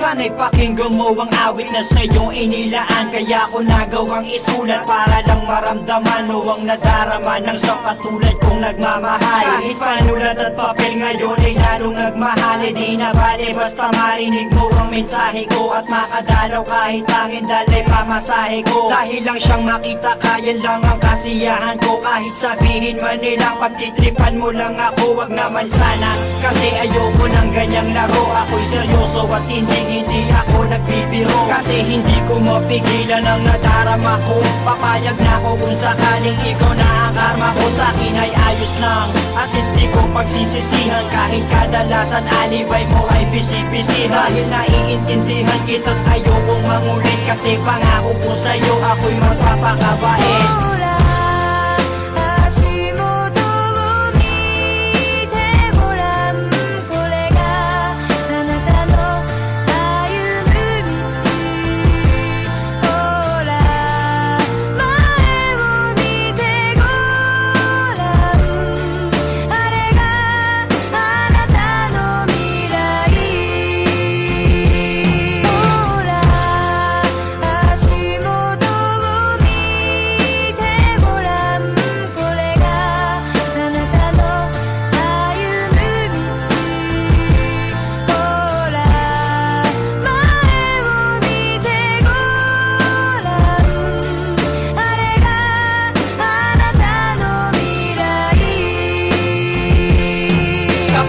Sana'y pakinggan mo ang awit na sa'yo inilaan. Kaya ko nagawang isulat para lang maramdaman mo ang nadarama ng isang katulad kong nagmamahal. Kahit panulat at papel ngayon ay lalong nagmahal. Di na bale basta marinig mo ang mensahe ko at makadalaw kahit tangin dalay pamasahe ko. Dahil lang siyang makita kaya lang ang kasiyahan ko. Kahit sabihin man nilang pagtitripan mo lang ako, wag naman sana. Kasi ayoko ng ganyang laro. Ako'y seryoso at hindi ako nagbibiro. Kasi hindi ko mapigilan ang nadarama ko. Papayag na ako kung sakaling ikaw na ang karma ko. Sa'kin ay ayos lang, at least di ko pagsisisihan. Kahit kadalasan alibay mo ay busy-busy. Dahil naiintindihan kita't ayokong mangulit. Kasi pangako ko sa'yo ako'y magpapakabait.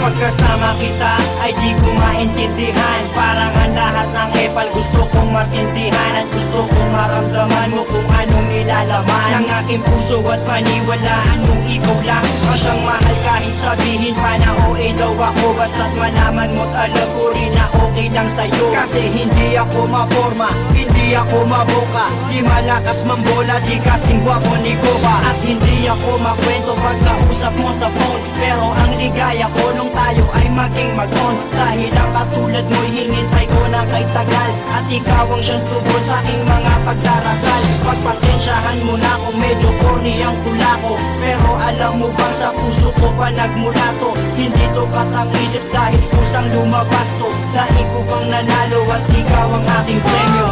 Pagkasama kita ay di ko maintindihan. Parang ang lahat ng epal gusto kong masindihan. At gusto kong maramdaman mo kung anong nilalaman ng aking puso at paniwalaan mong ikaw lang ang siyang mahal. Kahit sabihin pa na OA daw ako, basta't malaman mo't alam ko rin na okay lang sa'yo. Kasi hindi ako maporma, hindi ako maboka, di malakas mambola, di kasing gwapo ni Goba. At hindi ako makwento pag nausap mo sa phone. Pero ang ligaya ko nung tayo ay maging mag-on. Dahil ang katulad mo'y hinintay ko na kay tagal. At ikaw ang siyang tubol sa aking mga pagdarasal. Pagpasensyahan mo na kung medyo corny ang tula ko. Pero alam mo bang sa puso ko pa nagmula to. Hindi to katang-isip dahil kusang lumabas to. Dahil ko bang nanalo at ikaw ang aking premyo.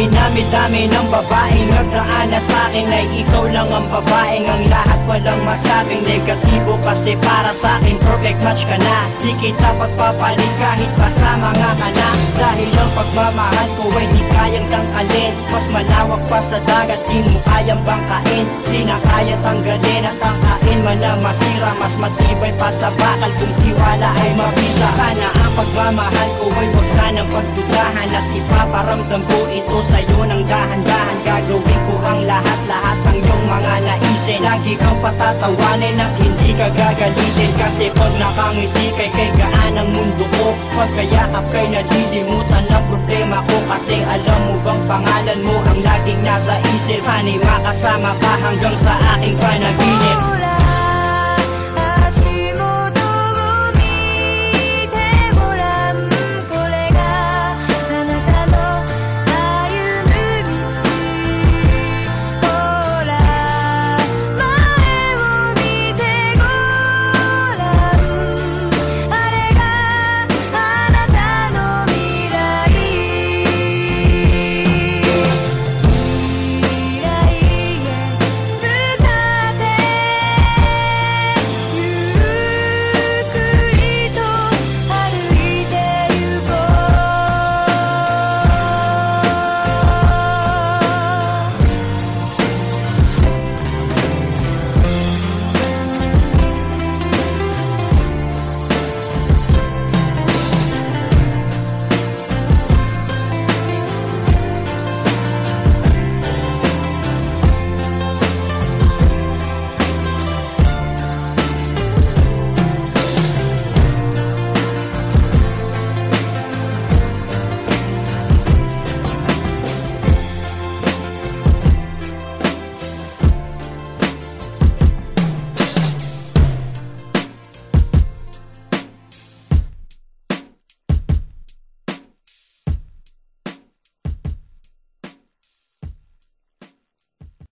Dinami-dami ng babaeng nagdaan na sa'kin ay ikaw lang ang babaeng ang lahat walang masabing negatibo. Kasi para sa'kin perfect match ka na. Di kita pagpapalit kahit kasama nga ka na. Dahil ang pagmamahal ko ay di kayang tangkalin. Mas malawak pa sa dagat, di mo kayang bangkain. Di na kaya tanggalin at tangkain man na masira. Mas matibay pa sa bakal kung tiwala ay mabisa. Sana ang pagmamahal ko ay wag sanang pagdudahan. At ipaparamdam ko ito sa'yo ng dahan-dahan. Gagawin ko ang lahat-lahat ng iyong mga naisin. Lagi kang patatawanin at hindi ka gagalitin. Kasi pag nakangiti kay gaan ang mundo ko. Pagkayakap kay nalilimutan ang problema ko. Kasi alam mo bang pangalan mo ang laging nasa isip. Sana'y makasama ka hanggang sa aking panaginip.